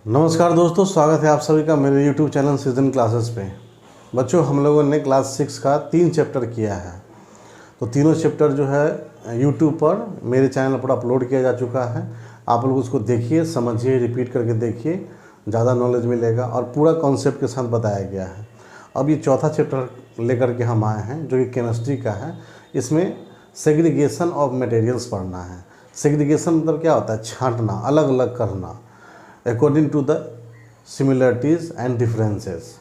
नमस्कार दोस्तों, स्वागत है आप सभी का मेरे YouTube चैनल सीजन क्लासेस पे। बच्चों, हम लोगों ने क्लास 6 का 3 चैप्टर किया है। तो तीनों चैप्टर जो है YouTube पर मेरे चैनल पर अपलोड किया जा चुका है। आप लोग उसको देखिए, समझिए, रिपीट करके देखिए, ज़्यादा नॉलेज मिलेगा और पूरा कॉन्सेप्ट के साथ बताया गया है। अब ये चौथा चैप्टर लेकर के हम आए हैं जो कि केमिस्ट्री का है। इसमें सेग्रीगेशन ऑफ मटेरियल्स पढ़ना है। सेग्रीगेशन मतलब क्या होता है? छांटना, अलग अलग करना according to the similarities and differences.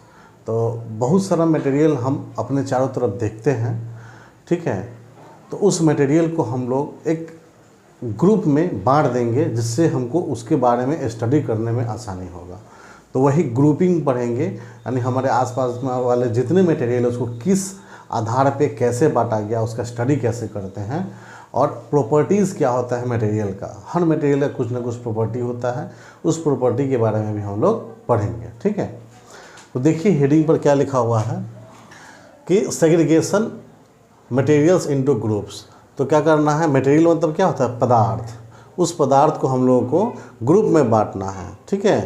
तो बहुत सारा मटेरियल हम अपने चारों तरफ देखते हैं, ठीक है। तो उस मटेरियल को हम लोग एक ग्रुप में बांट देंगे जिससे हमको उसके बारे में स्टडी करने में आसानी होगा। तो वही ग्रुपिंग पढ़ेंगे, यानी हमारे आसपास वाले जितने मटेरियल उसको किस आधार पे कैसे बांटा गया, उसका स्टडी कैसे करते हैं और प्रॉपर्टीज़ क्या होता है मटेरियल का। हर मटेरियल का कुछ ना कुछ प्रॉपर्टी होता है, उस प्रॉपर्टी के बारे में भी हम लोग पढ़ेंगे, ठीक है। तो देखिए हेडिंग पर क्या लिखा हुआ है कि सेग्रीगेशन मटेरियल्स इनटू ग्रुप्स। तो क्या करना है? मटेरियल मतलब क्या होता है? पदार्थ। उस पदार्थ को हम लोगों को ग्रुप में बांटना है, ठीक है।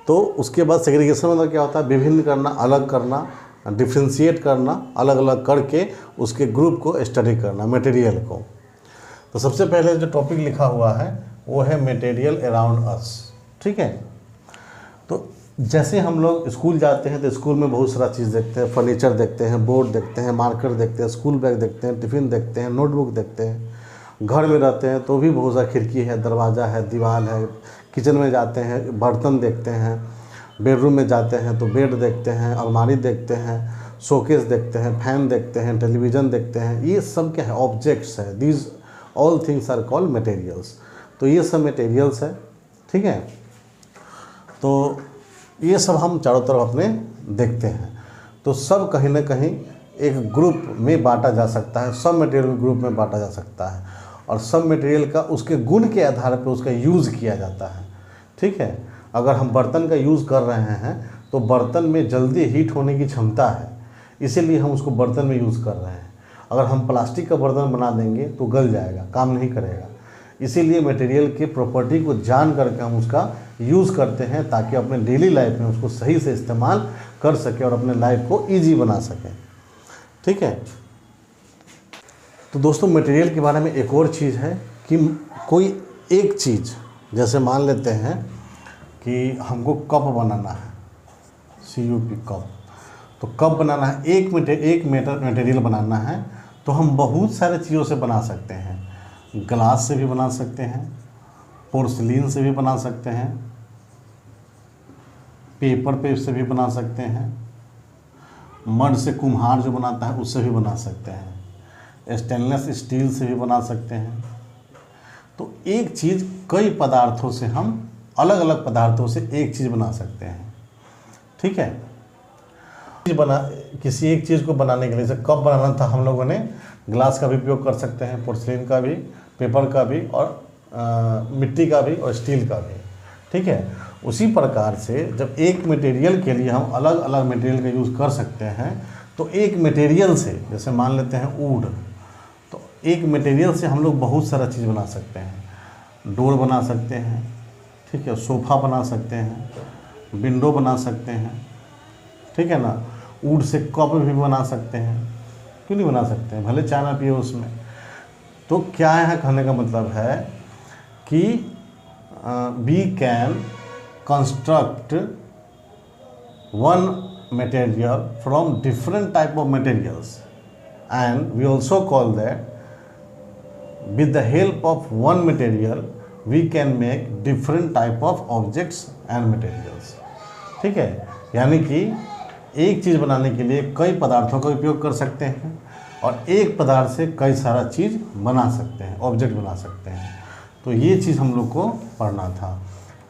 तो उसके बाद सेग्रीगेशन मतलब क्या होता है? विभिन्न करना, अलग करना, डिफ्रेंशिएट करना, अलग अलग करके उसके ग्रुप को स्टडी करना, मटेरियल को। तो सबसे पहले जो टॉपिक लिखा हुआ है वो है मटेरियल अराउंड अस, ठीक है। तो जैसे हम लोग स्कूल जाते हैं तो स्कूल में बहुत सारा चीज़ देखते हैं, फर्नीचर देखते हैं, बोर्ड देखते हैं, मार्कर देखते हैं, स्कूल बैग देखते हैं, टिफ़िन देखते हैं, नोटबुक देखते हैं। घर में रहते हैं तो भी बहुत सारा खिड़की है, दरवाज़ा है, दीवार है। किचन में जाते हैं बर्तन देखते हैं, बेडरूम में जाते हैं तो बेड देखते हैं, अलमारी देखते हैं, शोकेस देखते हैं, फैन देखते हैं, टेलीविज़न देखते हैं। ये सब क्या है? ऑब्जेक्ट्स है। These all things are called materials. तो ये सब मटेरियल्स है, ठीक है। तो ये सब हम चारों तरफ अपने देखते हैं। तो सब कहीं ना कहीं एक ग्रुप में बांटा जा सकता है, सब मटेरियल ग्रुप में बांटा जा सकता है और सब मटेरियल का उसके गुण के आधार पर उसका यूज़ किया जाता है, ठीक है। अगर हम बर्तन का यूज़ कर रहे हैं तो बर्तन में जल्दी हीट होने की क्षमता है, इसीलिए हम उसको बर्तन में यूज़ कर रहे हैं। अगर हम प्लास्टिक का बर्तन बना देंगे तो गल जाएगा, काम नहीं करेगा। इसीलिए मटेरियल के प्रॉपर्टी को जान करके हम उसका यूज़ करते हैं ताकि अपने डेली लाइफ में उसको सही से इस्तेमाल कर सकें और अपने लाइफ को ईजी बना सकें, ठीक है। तो दोस्तों, मटेरियल के बारे में एक और चीज़ है कि कोई एक चीज़, जैसे मान लेते हैं कि हमको कप बनाना है, CUP कप। तो कप बनाना है, एक मटेरियल बनाना है तो हम बहुत सारे चीज़ों से बना सकते हैं। ग्लास से भी बना सकते हैं, पोर्सिलीन से भी बना सकते हैं, पेपर पे से भी बना सकते हैं, मड से कुम्हार जो बनाता है उससे भी बना सकते हैं, स्टेनलेस स्टील से भी बना सकते हैं। तो एक चीज़ कई पदार्थों से हम अलग अलग पदार्थों से एक चीज़ बना सकते हैं, ठीक है। किसी एक चीज़ को बनाने के लिए, जैसे कप बनाना था हम लोगों ने, ग्लास का भी उपयोग कर सकते हैं, पोर्सिलीन का भी, पेपर का भी और मिट्टी का भी और स्टील का भी, ठीक है। उसी प्रकार से जब एक मटेरियल के लिए हम अलग अलग मटेरियल का यूज़ कर सकते हैं तो एक मटेरियल से, जैसे मान लेते हैं वुड, तो एक मटेरियल से हम लोग बहुत सारा चीज़ बना सकते हैं। डोर बना सकते हैं, ठीक है, सोफ़ा बना सकते हैं, विंडो बना सकते हैं, ठीक है ना। वुड से कप भी बना सकते हैं, क्यों नहीं बना सकते हैं, भले चाय ना पिए उसमें। तो क्या है कहने का मतलब है कि we can construct one material from different type of materials and we also call that with the help of one material we can make different type of objects and materials, ठीक है। यानी कि एक चीज़ बनाने के लिए कई पदार्थों का उपयोग कर सकते हैं और एक पदार्थ से कई सारा चीज़ बना सकते हैं, ऑब्जेक्ट बना सकते हैं। तो ये चीज़ हम लोग को पढ़ना था।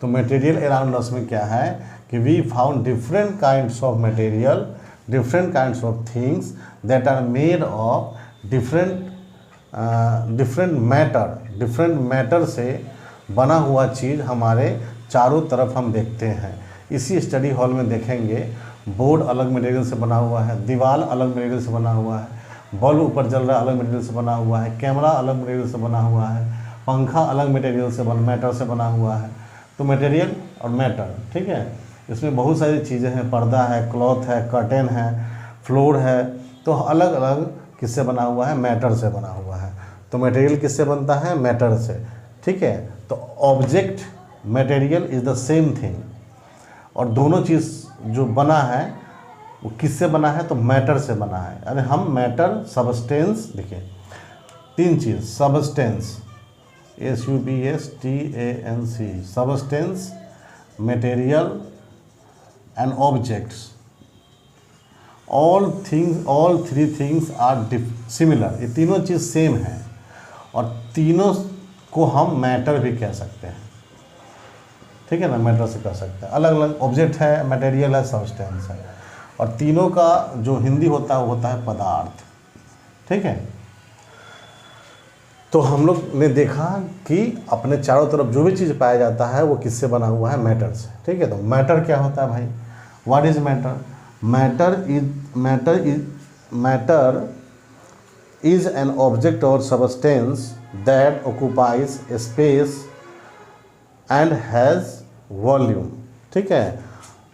तो मटेरियल अराउंड अस में क्या है कि we found different kinds of material, different kinds of things that are made of different matter से बना हुआ चीज़ हमारे चारों तरफ हम देखते हैं। इसी स्टडी हॉल में देखेंगे बोर्ड अलग मटेरियल से बना हुआ है, दीवार अलग मटेरियल से बना हुआ है, बल्ब ऊपर जल रहा है अलग मटेरियल से बना हुआ है, कैमरा अलग मटेरियल से बना हुआ है, पंखा अलग मटेरियल से मैटर से बना हुआ है, तो मटेरियल और मैटर, ठीक है। इसमें बहुत सारी चीज़ें हैं, पर्दा है, क्लॉथ है, कर्टेन है, फ्लोर है, तो अलग अलग किससे बना हुआ है, मैटर से बना हुआ है। तो मटेरियल किससे बनता है, मैटर से, ठीक है। तो object material is the same thing, और दोनों चीज़ जो बना है वो किससे बना है, तो मैटर से बना है। अरे हम मैटर, सबस्टेंस, देखिए 3 चीज़, substance SUBSTANC, substance, material and objects, all 3 things are similar. ये तीनों चीज़ सेम है, और तीनों को हम मैटर भी कह सकते हैं, ठीक है ना, मैटर से कह सकते हैं। अलग अलग ऑब्जेक्ट है, मटेरियल है, सबस्टेंस है, और तीनों का जो हिंदी होता है वो होता है पदार्थ, ठीक है। तो हम लोग ने देखा कि अपने चारों तरफ जो भी चीज़ पाया जाता है वो किससे बना हुआ है, मैटर से, ठीक है। तो मैटर क्या होता है भाई, what is matter? Matter is an object और substance that occupies space and has volume, ठीक है।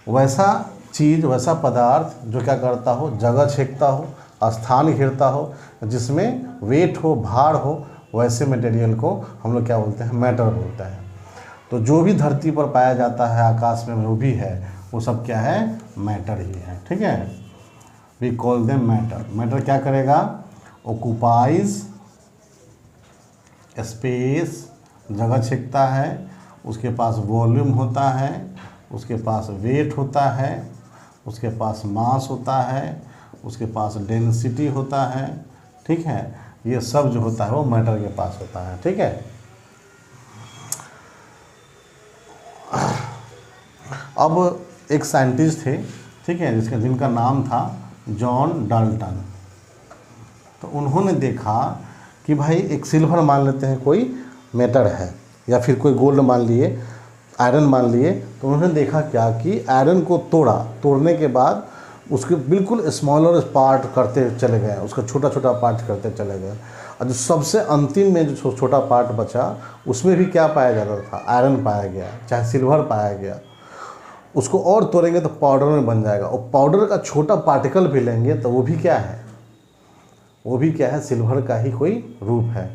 वैसा चीज़, वैसा पदार्थ जो क्या करता हो, जगह छेकता हो, स्थान घेरता हो, जिसमें वेट हो, भार हो, वैसे मटेरियल को हम लोग क्या बोलते हैं, मैटर बोलते हैं। तो जो भी धरती पर पाया जाता है, आकाश में जो भी है, वो सब क्या है, मैटर ही है, ठीक है। We call them matter. Matter क्या करेगा, ऑक्यूपाइज स्पेस, जगह छेकता है, उसके पास वॉल्यूम होता है, उसके पास वेट होता है, उसके पास मास होता है, उसके पास डेंसिटी होता है, ठीक है। ये सब जो होता है वो मैटर के पास होता है, ठीक है। अब एक साइंटिस्ट थे, ठीक है, जिनका नाम था जॉन डाल्टन। तो उन्होंने देखा कि भाई एक सिल्वर मान लेते हैं कोई मैटर है, या फिर कोई गोल्ड मान लिए, आयरन मान लिए। तो उन्होंने देखा क्या कि आयरन को तोड़ने के बाद उसके बिल्कुल स्मॉलर पार्ट करते चले गए, उसका छोटा छोटा पार्ट करते चले गए, और जो सबसे अंतिम में जो छोटा पार्ट बचा उसमें भी क्या पाया जाता था, आयरन पाया गया, चाहे सिल्वर पाया गया। उसको और तोड़ेंगे तो पाउडर में बन जाएगा, और पाउडर का छोटा पार्टिकल भी लेंगे तो वो भी क्या है, वो भी क्या है, सिल्वर का ही कोई रूप है,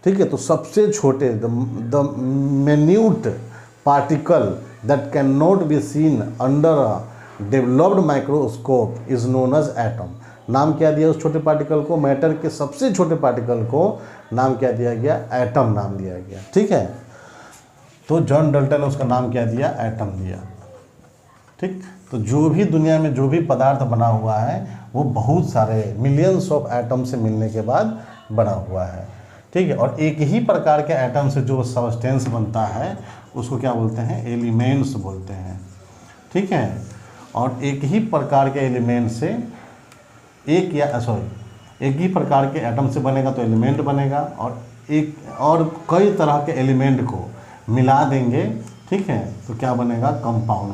ठीक है। तो सबसे छोटे, the minute particle that can not be seen under a developed microscope is known as atom. नाम क्या दिया उस छोटे पार्टिकल को, मैटर के सबसे छोटे पार्टिकल को नाम क्या दिया गया, एटम नाम दिया गया, ठीक है। तो जॉन डाल्टन ने उसका नाम क्या दिया, एटम दिया, ठीक। तो जो भी दुनिया में जो भी पदार्थ बना हुआ है वो बहुत सारे मिलियंस ऑफ एटम से मिलने के बाद बना हुआ है, ठीक है। और एक ही प्रकार के एटम से जो सबस्टेंस बनता है उसको क्या बोलते हैं, एलिमेंट्स बोलते हैं, ठीक है। और एक ही प्रकार के एलिमेंट से एक ही प्रकार के एटम से बनेगा तो एलिमेंट बनेगा, और कई तरह के एलिमेंट को मिला देंगे, ठीक है, तो क्या बनेगा, कंपाउंड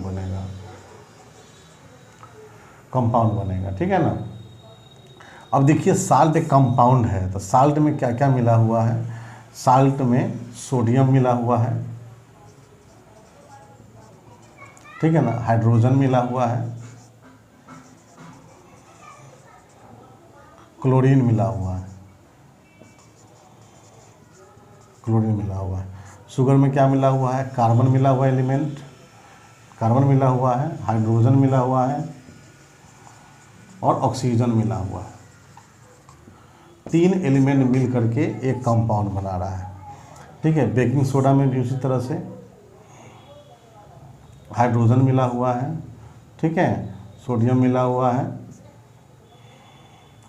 बनेगा, ठीक है ना। अब देखिए साल्ट एक कंपाउंड है, तो साल्ट में क्या क्या मिला हुआ है, साल्ट में सोडियम मिला हुआ है, ठीक है ना, हाइड्रोजन मिला हुआ है, क्लोरीन मिला हुआ है, शुगर में क्या मिला हुआ है, कार्बन मिला हुआ है, एलिमेंट कार्बन मिला हुआ है, हाइड्रोजन मिला हुआ है, और ऑक्सीजन मिला हुआ है। 3 एलिमेंट मिल करके एक कंपाउंड बना रहा है, ठीक है। बेकिंग सोडा में भी उसी तरह से हाइड्रोजन मिला हुआ है, ठीक है, सोडियम मिला हुआ है,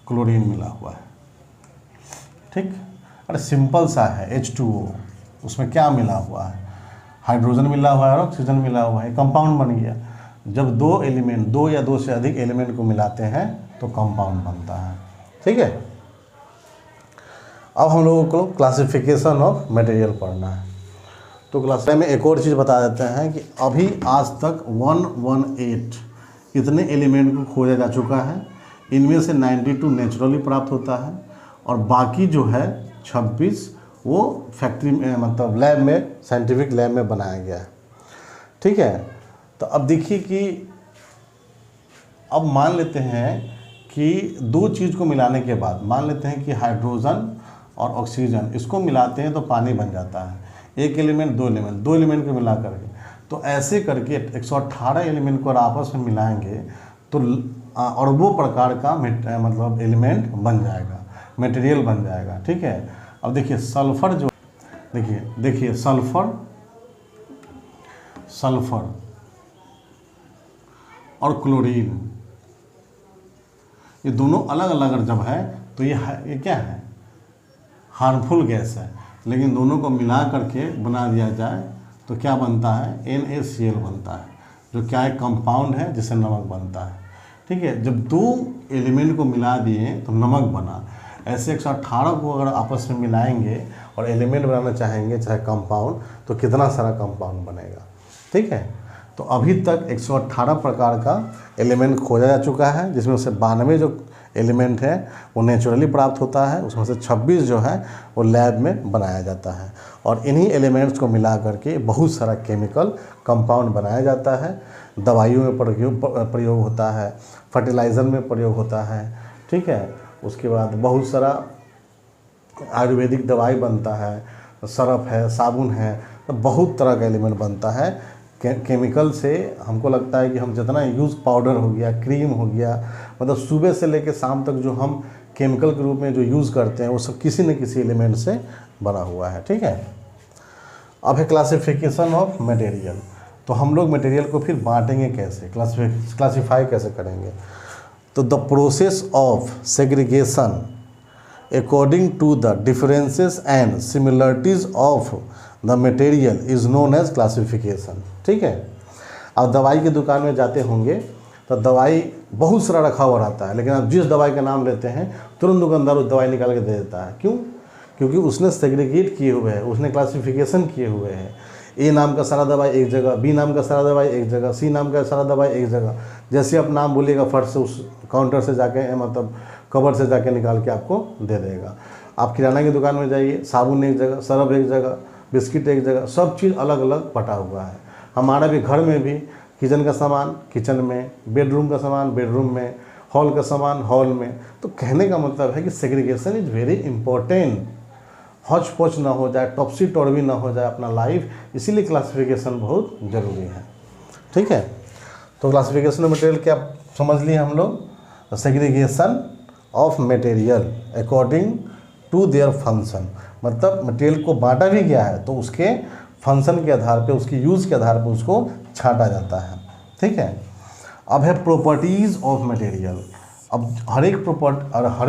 क्लोरीन मिला हुआ है, ठीक। अरे सिंपल सा है, H2O, उसमें क्या मिला हुआ है, हाइड्रोजन मिला हुआ है और ऑक्सीजन मिला हुआ है, कंपाउंड बन गया। जब 2 या 2 से अधिक एलिमेंट को मिलाते हैं तो कंपाउंड बनता है, ठीक है। अब हम लोगों को क्लासिफिकेशन ऑफ मटेरियल पढ़ना है। तो क्लास में एक और चीज़ बता देते हैं कि अभी आज तक 118 इतने एलिमेंट को खोजा जा चुका है। इनमें से 92 नेचुरली प्राप्त होता है, और बाकी जो है 26 वो फैक्ट्री में, मतलब लैब में, साइंटिफिक लैब में बनाया गया है। ठीक है। तो अब देखिए कि अब मान लेते हैं कि दो चीज़ को मिलाने के बाद मान लेते हैं कि हाइड्रोजन और ऑक्सीजन इसको मिलाते हैं तो पानी बन जाता है। एक एलिमेंट दो एलिमेंट को मिला करके, तो ऐसे करके 118 एलिमेंट को आपस में मिलाएंगे तो अरबों प्रकार का मतलब एलिमेंट बन जाएगा, मटेरियल बन जाएगा। ठीक है। अब देखिए सल्फर जो देखिए सल्फर और क्लोरीन, ये दोनों अलग अलग जब है तो ये क्या है, हार्मफुल गैस है। लेकिन दोनों को मिला करके बना दिया जाए तो क्या बनता है, NaCl बनता है, जो क्या है, कंपाउंड है जिससे नमक बनता है। ठीक है। जब दो एलिमेंट को मिला दिए तो नमक बना। ऐसे 118 को अगर आपस में मिलाएंगे और एलिमेंट बनाना चाहेंगे चाहे कंपाउंड, तो कितना सारा कंपाउंड बनेगा। ठीक है। तो अभी तक 118 प्रकार का एलिमेंट खोजा जा चुका है, जिसमें से 92 जो एलिमेंट है वो नेचुरली प्राप्त होता है, उसमें से 26 जो है वो लैब में बनाया जाता है। और इन्हीं एलिमेंट्स को मिला करके बहुत सारा केमिकल कंपाउंड बनाया जाता है। दवाइयों में प्रयोग होता है, फर्टिलाइज़र में प्रयोग होता है। ठीक है। उसके बाद बहुत सारा आयुर्वेदिक दवाई बनता है, सरफ है, साबुन है, तो बहुत तरह का एलिमेंट बनता है केमिकल से। हमको लगता है कि हम जितना यूज़, पाउडर हो गया, क्रीम हो गया, मतलब सुबह से लेकर शाम तक जो हम केमिकल के रूप में जो यूज़ करते हैं वो सब किसी न किसी एलिमेंट से बना हुआ है। ठीक है। अब है क्लासिफिकेशन ऑफ मटेरियल। तो हम लोग मटेरियल को फिर बांटेंगे कैसे, क्लासीफाई कैसे करेंगे। तो the process of segregation according to the differences and similarities of the material is known as classification. ठीक है। अब दवाई की दुकान में जाते होंगे तो दवाई बहुत सारा रखा हुआ रहता है, लेकिन आप जिस दवाई का नाम लेते हैं तुरंत दुकानदार उस दवाई निकाल के दे देता है। क्यों? क्योंकि उसने सेग्रीगेट किए हुए हैं, उसने क्लासिफिकेशन किए हुए हैं। ए नाम का सारा दवाई एक जगह, बी नाम का सारा दवाई एक जगह, सी नाम का सारा दवाई एक जगह। जैसे आप नाम बोलिएगा फट से उस काउंटर से जाके, मतलब कवर से जाके निकाल के आपको दे देगा। आप किराना की दुकान में जाइए, साबुन एक जगह, सरफ एक जगह, बिस्किट एक जगह, सब चीज़ अलग अलग बटा हुआ है। हमारा भी घर में भी किचन का सामान किचन में, बेडरूम का सामान बेडरूम में, हॉल का सामान हॉल में। तो कहने का मतलब है कि सेग्रीगेशन इज़ वेरी इंपॉर्टेंट। हौच पौच ना हो जाए, टॉपसी टॉर्वी ना हो जाए अपना लाइफ, इसीलिए क्लासिफिकेशन बहुत ज़रूरी है। ठीक है। तो क्लासिफिकेशन ऑफ मटेरियल क्या समझ लिए हम लोग, segregation of material according to their function, मतलब मटेरियल को बांटा भी गया है तो उसके फंक्शन के आधार पे, उसकी यूज़ के आधार पे उसको छांटा जाता है। ठीक है। अब है प्रॉपर्टीज़ ऑफ मटेरियल। अब हर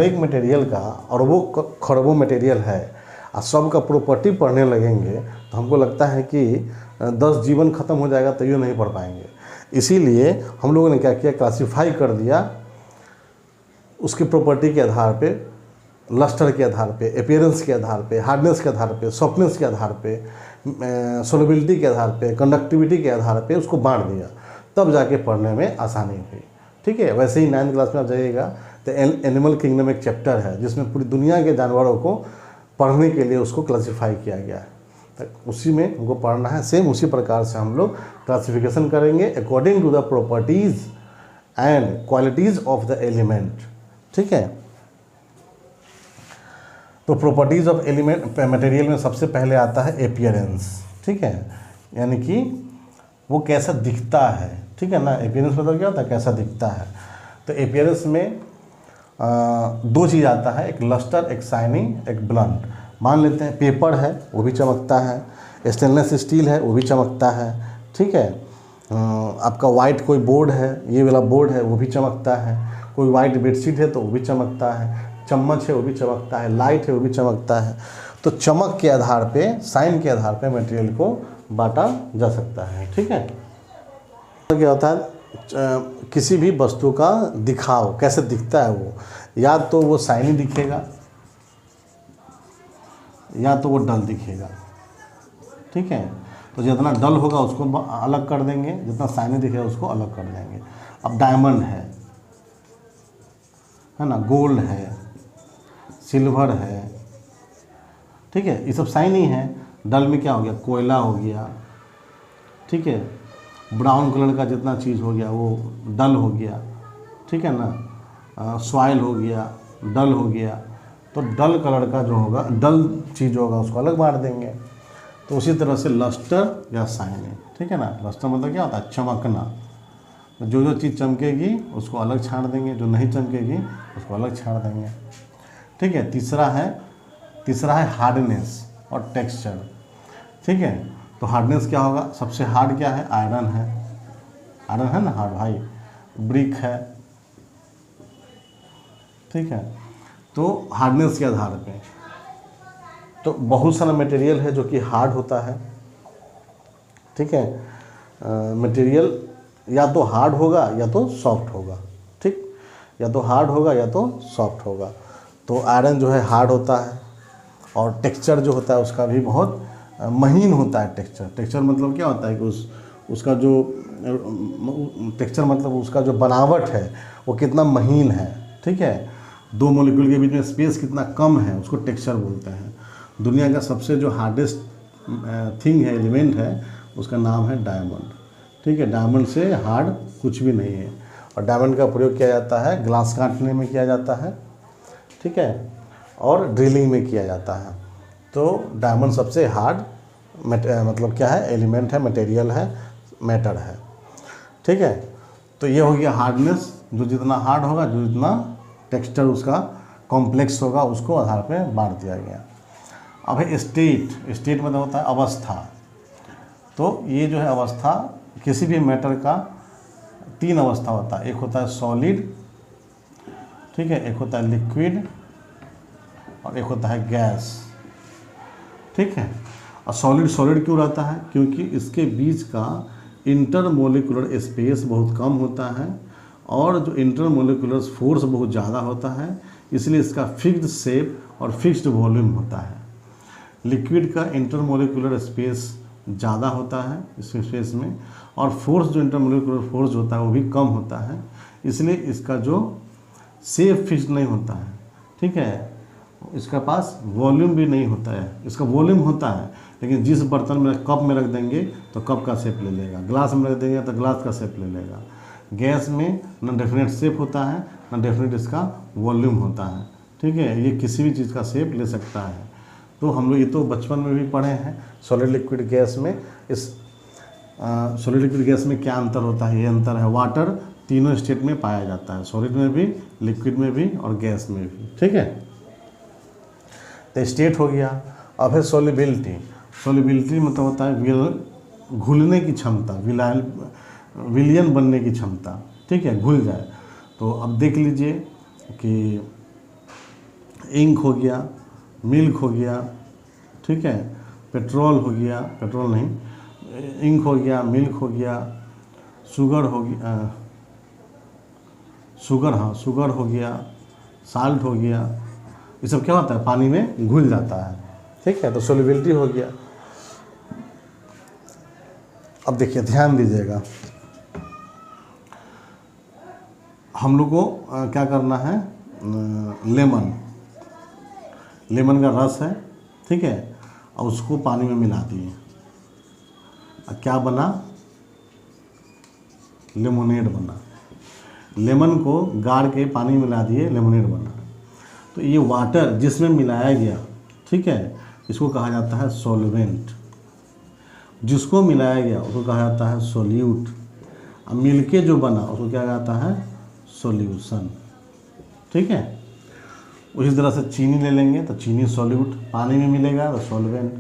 एक मटेरियल का अरबों खरबों मटेरियल है, और सब का प्रॉपर्टी पढ़ने लगेंगे तो हमको लगता है कि 10 जीवन ख़त्म हो जाएगा तो ये नहीं पढ़ पाएंगे। इसीलिए हम लोगों ने क्या किया, क्लासीफाई कर दिया उसकी प्रॉपर्टी के आधार पे, लस्टर के आधार पे, अपीयरेंस के आधार पे, हार्डनेस के आधार पे, सॉफ्टनेस के आधार पे, सोलबिलिटी के आधार पे, कंडक्टिविटी के आधार पे उसको बांट दिया, तब जाके पढ़ने में आसानी हुई। ठीक है। वैसे ही 9th क्लास में आप जाइएगा तो एनिमल किंगडम एक चैप्टर है जिसमें पूरी दुनिया के जानवरों को पढ़ने के लिए उसको क्लासीफाई किया गया है, तो उसी में हमको पढ़ना है। सेम उसी प्रकार से हम लोग क्लासिफिकेशन करेंगे according to the properties and qualities of the element. ठीक है। तो प्रॉपर्टीज़ ऑफ एलिमेंट मटेरियल में सबसे पहले आता है अपीयरेंस। ठीक है। यानी कि वो कैसा दिखता है। ठीक है ना। अपीयरेंस मतलब क्या होता है, कैसा दिखता है। तो अपीयरेंस में दो चीज़ आता है, एक लस्टर, एक शाइनिंग, एक ब्लंट। मान लेते हैं पेपर है वो भी चमकता है, स्टेनलेस स्टील है वो भी चमकता है। ठीक है। आपका वाइट कोई बोर्ड है, ये वाला बोर्ड है वो भी चमकता है, कोई वाइट बेडशीट है तो वो भी चमकता है, चम्मच है वो भी चमकता है, लाइट है वो भी चमकता है। तो चमक के आधार पे, साइन के आधार पे मटेरियल को बांटा जा सकता है। ठीक है। तो क्या होता है, किसी भी वस्तु का दिखाव कैसे दिखता है, वो या तो वो साइनी दिखेगा या तो वो डल दिखेगा। ठीक है। तो जितना डल होगा उसको अलग कर देंगे, जितना साइनी दिखेगा उसको अलग कर देंगे। अब डायमंड है ना, गोल्ड है, सिल्वर है। ठीक है। ये सब साइनी है। डल में क्या हो गया, कोयला हो गया। ठीक है। ब्राउन कलर का जितना चीज़ हो गया वो डल हो गया, ठीक है ना, सॉइल हो गया, डल हो गया। तो डल कलर का जो होगा, डल चीज़ होगा उसको अलग बांट देंगे। तो उसी तरह से लस्टर या शाइनिंग, ठीक है ना। लस्टर मतलब क्या होता है, चमकना। तो जो जो चीज़ चमकेगी उसको अलग छांट देंगे, जो नहीं चमकेगी उसको अलग छांट देंगे, ठीक है। तीसरा है हार्डनेस और टेक्सचर, ठीक है। तो हार्डनेस क्या होगा, सबसे हार्ड क्या है, आयरन है, आयरन है ना हार्ड भाई, ब्रिक है, ठीक है। तो हार्डनेस के आधार पे तो बहुत सारा मटेरियल है जो कि हार्ड होता है, ठीक है। मटेरियल या तो हार्ड होगा या तो सॉफ्ट होगा, ठीक, या तो हार्ड होगा या तो सॉफ्ट होगा। तो आयरन जो है हार्ड होता है, और टेक्सचर जो होता है उसका भी बहुत महीन होता है। टेक्सचर मतलब क्या होता है कि उसका जो टेक्सचर मतलब उसका जो बनावट है वो कितना महीन है, ठीक है। दो मॉलिक्यूल के बीच में स्पेस कितना कम है उसको टेक्सचर बोलते हैं। दुनिया का सबसे जो हार्डेस्ट थिंग है, एलिमेंट है, उसका नाम है डायमंड, ठीक है। डायमंड से हार्ड कुछ भी नहीं है। और डायमंड का प्रयोग किया जाता है ग्लास काटने में किया जाता है, ठीक है, और ड्रिलिंग में किया जाता है। तो डायमंड सबसे हार्ड मतलब क्या है, एलिमेंट है, मटेरियल है, मैटर है, ठीक है। तो ये हो गया हार्डनेस, जो जितना हार्ड होगा, जो जितना टेक्सचर उसका कॉम्प्लेक्स होगा, उसको आधार पे बांट दिया गया। अब है स्टेट मतलब होता है अवस्था। तो ये जो है अवस्था, किसी भी मैटर का 3 अवस्था होता है। एक होता है सॉलिड, ठीक है, एक होता है लिक्विड और एक होता है गैस, ठीक है। और सॉलिड क्यों रहता है, क्योंकि इसके बीच का इंटरमोलिकुलर स्पेस बहुत कम होता है और जो इंटरमोलिकुलर फोर्स बहुत ज़्यादा होता है, इसलिए इसका फिक्स्ड शेप और फिक्स्ड वॉल्यूम होता है। लिक्विड का इंटरमोलिकुलर स्पेस ज़्यादा होता है इस स्पेस में, और फोर्स जो इंटरमोलिकुलर फोर्स होता है वो भी कम होता है, इसलिए इसका जो शेप फिक्स्ड नहीं होता है, ठीक है। इसका पास वॉल्यूम भी नहीं होता है। इसका वॉल्यूम होता है लेकिन जिस बर्तन में, कप में रख देंगे तो कप का शेप ले लेगा, ग्लास में रख देंगे तो ग्लास का शेप ले लेगा। गैस में ना डेफिनेट शेप होता है, ना डेफिनेट इसका वॉल्यूम होता है, ठीक है। ये किसी भी चीज़ का शेप ले सकता है। तो हम लोग ये तो बचपन में भी पढ़े हैं सॉलिड लिक्विड गैस में। इस सॉलिड लिक्विड गैस में क्या अंतर होता है, ये अंतर है, वाटर तीनों स्टेट में पाया जाता है, सॉलिड में भी, लिक्विड में भी और गैस में भी, ठीक है। तो स्टेट हो गया। अब है सॉल्युबिलिटी मतलब होता है घुलने की क्षमता, विलियन बनने की क्षमता, ठीक है, घुल जाए। तो अब देख लीजिए कि इंक हो गया, मिल्क हो गया, ठीक है, पेट्रोल हो गया, पेट्रोल नहीं, इंक हो गया, मिल्क हो गया, शुगर हो गया, शुगर हो गया, साल्ट हो गया, ये सब क्या होता है, पानी में घुल जाता है, ठीक है। तो सोल्युबिलिटी हो गया। अब देखिए ध्यान दीजिएगा, हम लोग को क्या करना है, लेमन का रस है, ठीक है, और उसको पानी में मिला दिए, और क्या बना, लेमोनेड बना। लेमन को गाड़ के पानी में मिला दिए, लेमोनेड बना। तो ये वाटर जिसमें मिलाया गया, ठीक है, इसको कहा जाता है सॉल्वेंट। जिसको मिलाया गया उसको कहा जाता है सोल्यूट। अब मिलके जो बना उसको क्या कहता है, सॉल्यूशन, ठीक है। उसी तरह से चीनी ले लेंगे तो चीनी सॉल्यूट, पानी में मिलेगा तो सॉल्वेंट,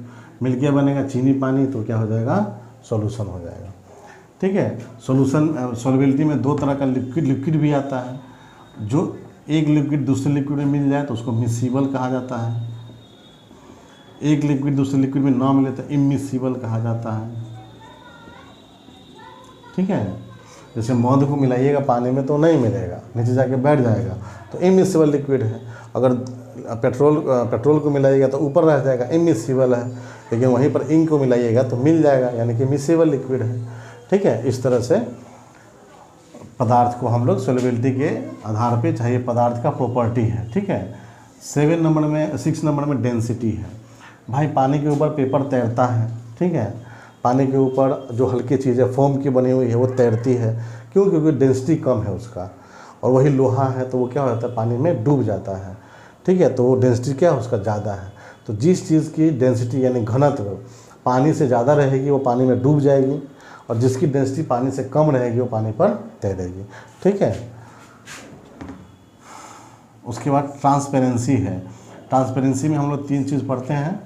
मिलके बनेगा चीनी पानी तो क्या हो जाएगा, सॉल्यूशन हो जाएगा, ठीक है। सॉल्युबिलिटी में 2 तरह का लिक्विड भी आता है। जो एक लिक्विड दूसरे लिक्विड में मिल जाए तो उसको मिसिबल कहा जाता है, एक लिक्विड दूसरे लिक्विड में ना मिले तो इमिसिबल कहा जाता है, ठीक है। जैसे मध को मिलाइएगा पानी में तो नहीं मिलेगा, नीचे जाके बैठ जाएगा, तो इमिसिबल लिक्विड है। अगर पेट्रोल को मिलाइएगा तो ऊपर रह जाएगा, इमिसिबल है। लेकिन वहीं पर इंक को मिलाइएगा तो मिल जाएगा, यानी कि मिसिबल लिक्विड है, ठीक है। इस तरह से पदार्थ को हम लोग सोल्युबिलिटी के आधार पे, चाहे पदार्थ का प्रॉपर्टी है, ठीक है। 6 नंबर में डेंसिटी है। भाई पानी के ऊपर पेपर तैरता है, ठीक है, पानी के ऊपर जो हल्की चीज़ें फोम की बनी हुई है वो तैरती है। क्यों? क्योंकि डेंसिटी कम है उसका, और वही लोहा है तो वो क्या होता है, पानी में डूब जाता है। ठीक है, तो वो डेंसिटी क्या है उसका ज़्यादा है। तो जिस चीज़ की डेंसिटी यानी घनत्व पानी से ज़्यादा रहेगी वो पानी में डूब जाएगी, और जिसकी डेंसिटी पानी से कम रहेगी वो पानी पर तैरेगी। ठीक है। उसके बाद ट्रांसपेरेंसी है। ट्रांसपेरेंसी में हम लोग 3 चीज़ पढ़ते हैं।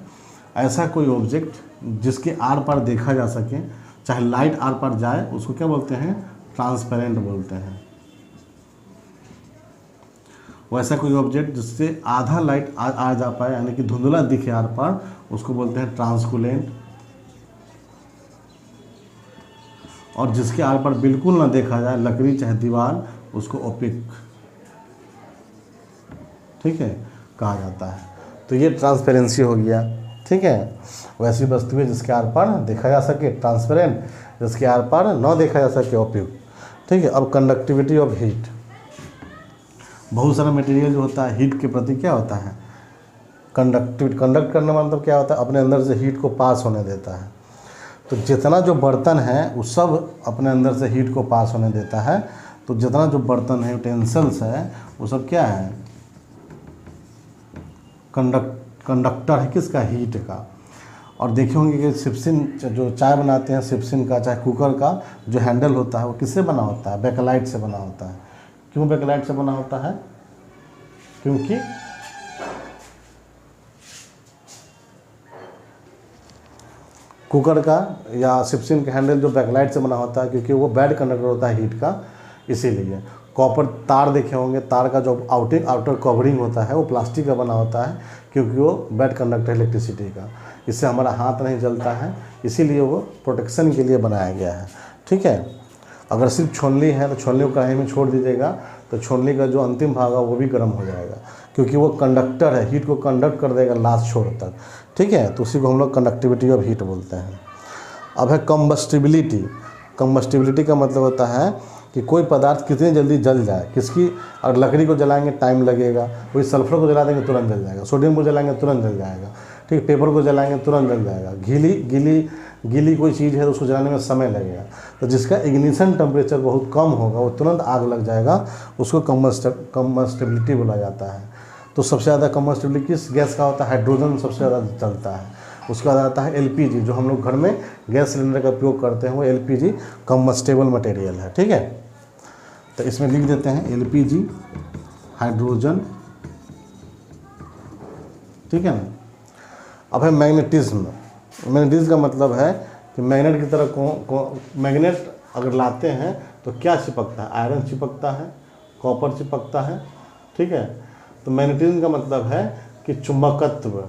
ऐसा कोई ऑब्जेक्ट जिसके आर पार देखा जा सके, चाहे लाइट आर पार जाए, उसको क्या बोलते हैं, ट्रांसपेरेंट बोलते हैं। वैसा कोई ऑब्जेक्ट जिससे आधा लाइट आ जा पाए, यानी कि धुंधला दिखे आर पार, उसको बोलते हैं ट्रांसकुलेंट। और जिसके आर पार बिल्कुल ना देखा जाए, लकड़ी चाहे दीवार, उसको ओपिक, ठीक है, कहा जाता है। तो ये ट्रांसपेरेंसी हो गया। ठीक है। वैसी वस्तुएं जिसके आर पार देखा जा सके ट्रांसपेरेंट, जिसके आर पार न देखा जा सके ओपिक। ठीक है। अब कंडक्टिविटी ऑफ हीट। बहुत सारा मटेरियल जो होता है हीट के प्रति क्या होता है, कंडक्टिविटी। कंडक्ट करने का मतलब क्या होता है, अपने अंदर से हीट को पास होने देता है। तो जितना जो बर्तन है वो सब अपने अंदर से हीट को पास होने देता है। तो जितना जो बर्तन है, यूटेंसिल्स है, वो सब क्या है, कंडक्टर है किसका, हीट का। और देखे होंगे कि सिप्सिन, जो चाय बनाते हैं सिप्सिन का, चाहे कुकर का जो हैंडल होता है वो किससे बना होता है, बेकेलाइट से बना होता है। क्यों बेकेलाइट से बना होता है? क्योंकि कुकर का या सिप्सिन का हैंडल जो बेकेलाइट से बना होता है, क्योंकि वो बैड कंडक्टर होता है हीट का, इसीलिए। कॉपर तार देखे होंगे, तार का जो आउटर कवरिंग होता है वो प्लास्टिक का बना होता है, क्योंकि वो बैड कंडक्टर इलेक्ट्रिसिटी का, इससे हमारा हाथ नहीं जलता है, इसीलिए वो प्रोटेक्शन के लिए बनाया गया है। ठीक है। अगर सिर्फ छोलनी है तो छोलनी को कढ़ाई में छोड़ दीजिएगा तो छोलनी का जो अंतिम भाग है वो भी गर्म हो जाएगा, क्योंकि वो कंडक्टर है, हीट को कंडक्ट कर देगा लास्ट छोर तक। ठीक है। तो उसी को हम लोग कंडक्टिविटी ऑफ हीट बोलते हैं। अब है कम्बस्टिबिलिटी। कम्बस्टिबिलिटी का मतलब होता है कि कोई पदार्थ कितनी जल्दी जल जाए, किसकी। अगर लकड़ी को जलाएंगे टाइम लगेगा, वही सल्फर को जला देंगे तुरंत जल जाएगा, सोडियम को जलाएंगे तुरंत जल जाएगा। ठीक, पेपर को जलाएंगे तुरंत जल जाएगा। गीली कोई चीज़ है तो उसको जलाने में समय लगेगा। तो जिसका इग्निशन टेम्परेचर बहुत कम होगा वो तुरंत आग लग जाएगा, उसको कम्बस्टिबिलिटी बोला जाता है। तो सबसे ज़्यादा कम्बस्टिबिलिटी किस गैस का होता है, हाइड्रोजन सबसे ज़्यादा जलता है। उसके बाद आता है एलपीजी, जो हम लोग घर में गैस सिलेंडर का उपयोग करते हैं, वो एलपीजी कम्बस्टेबल मटेरियल है। ठीक है। तो इसमें लिख देते हैं एलपीजी, हाइड्रोजन। ठीक है ना। अब है मैग्नेटिज्म। मैग्नेटिज्म का मतलब है कि मैग्नेट की तरह मैग्नेट अगर लाते हैं तो क्या चिपकता है, आयरन चिपकता है, कॉपर चिपकता है। ठीक है। तो मैग्नेटिज्म का मतलब है कि चुंबकत्व,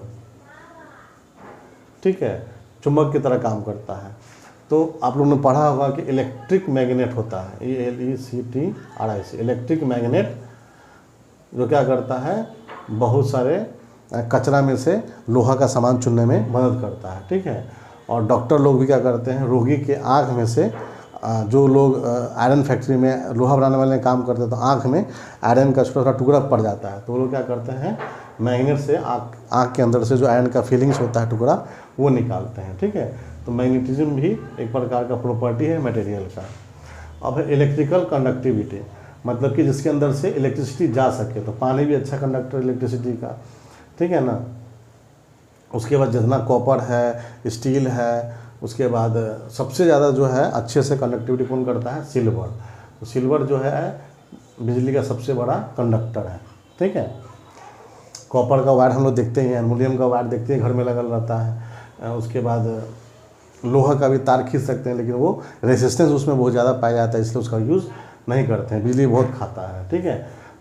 ठीक है, चुंबक की तरह काम करता है। तो आप लोगों ने पढ़ा होगा कि इलेक्ट्रिक मैग्नेट होता है, ELECTRIC, इलेक्ट्रिक मैग्नेट, जो क्या करता है, बहुत सारे कचरा में से लोहा का सामान चुनने में मदद करता है। ठीक है। और डॉक्टर लोग भी क्या करते हैं, रोगी के आँख में से, जो लोग आयरन फैक्ट्री में लोहा बनाने वाले काम करते हैं तो आँख में आयरन का छोटा छोटा टुकड़ा पड़ जाता है, तो वो लोग क्या करते हैं, मैग्नेट से आँख के अंदर से जो आयरन का फीलिंग्स होता है टुकड़ा, वो निकालते हैं। ठीक है। तो मैग्नेटिज्म भी एक प्रकार का प्रॉपर्टी है मटेरियल का। अब है इलेक्ट्रिकल कंडक्टिविटी, मतलब कि जिसके अंदर से इलेक्ट्रिसिटी जा सके। तो पानी भी अच्छा कंडक्टर इलेक्ट्रिसिटी का। ठीक है ना। उसके बाद जितना कॉपर है, स्टील है, उसके बाद सबसे ज़्यादा जो है अच्छे से कंडक्टिविटी कौन करता है, सिल्वर। तो सिल्वर जो है बिजली का सबसे बड़ा कंडक्टर है। ठीक है। कॉपर का वायर हम लोग देखते हैं, एल्युमिनियम का वायर देखते हैं, घर में लगल रहता है। उसके बाद लोहा का भी तार खींच सकते हैं, लेकिन वो रेजिस्टेंस उसमें बहुत ज़्यादा पाया जाता है, इसलिए उसका यूज़ नहीं करते हैं, बिजली बहुत खाता है। ठीक है।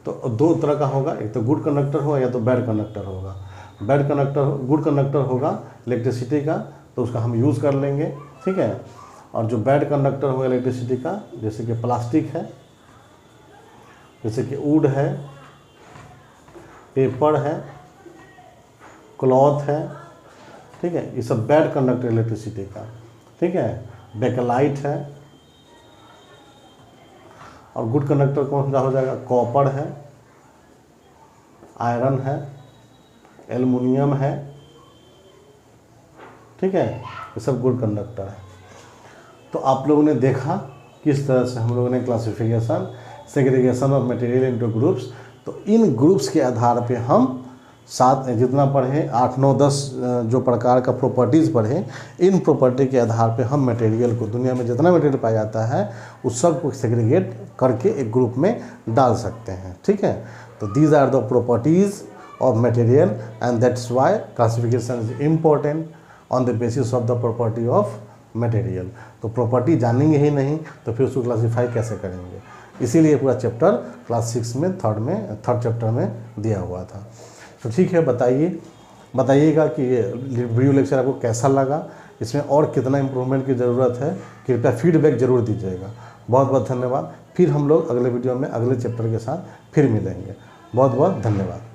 तो 2 तरह का होगा, एक तो गुड कंडक्टर होगा या तो बैड कंडक्टर होगा। गुड कंडक्टर होगा इलेक्ट्रिसिटी का, तो उसका हम यूज़ कर लेंगे। ठीक है। और जो बैड कंडक्टर होगा इलेक्ट्रिसिटी का, जैसे कि प्लास्टिक है, जैसे कि वुड है, पेपर है, क्लॉथ है। ठीक है। ये सब बैड कंडक्टर इलेक्ट्रिसिटी का। ठीक है। बेकेलाइट है। और गुड कंडक्टर कौन सा हो जाएगा, कॉपर है, आयरन है, एल्युमिनियम है। ठीक है। ये सब गुड कंडक्टर है। तो आप लोगों ने देखा किस तरह से हम लोगों ने classification, segregation of material into groups, तो इन ग्रुप्स के आधार पे हम 7 जितना पढ़े 8, 9, 10 जो प्रकार का प्रॉपर्टीज़ पढ़े, इन प्रॉपर्टी के आधार पे हम मटेरियल को, दुनिया में जितना मटेरियल पाया जाता है उस सब को सेग्रीगेट करके एक ग्रुप में डाल सकते हैं। ठीक है, तो these are the properties of material and that's why classification is important on the basis of the property of material. तो प्रॉपर्टी जानेंगे ही नहीं तो फिर उसको क्लासीफाई कैसे करेंगे, इसीलिए पूरा चैप्टर क्लास 6 में थर्ड चैप्टर में दिया हुआ था। तो ठीक है, बताइएगा कि ये वीडियो लेक्चर आपको कैसा लगा, इसमें और कितना इम्प्रूवमेंट की ज़रूरत है, कृपया फीडबैक ज़रूर दीजिएगा। बहुत बहुत धन्यवाद। फिर हम लोग अगले वीडियो में अगले चैप्टर के साथ फिर मिलेंगे। बहुत बहुत धन्यवाद।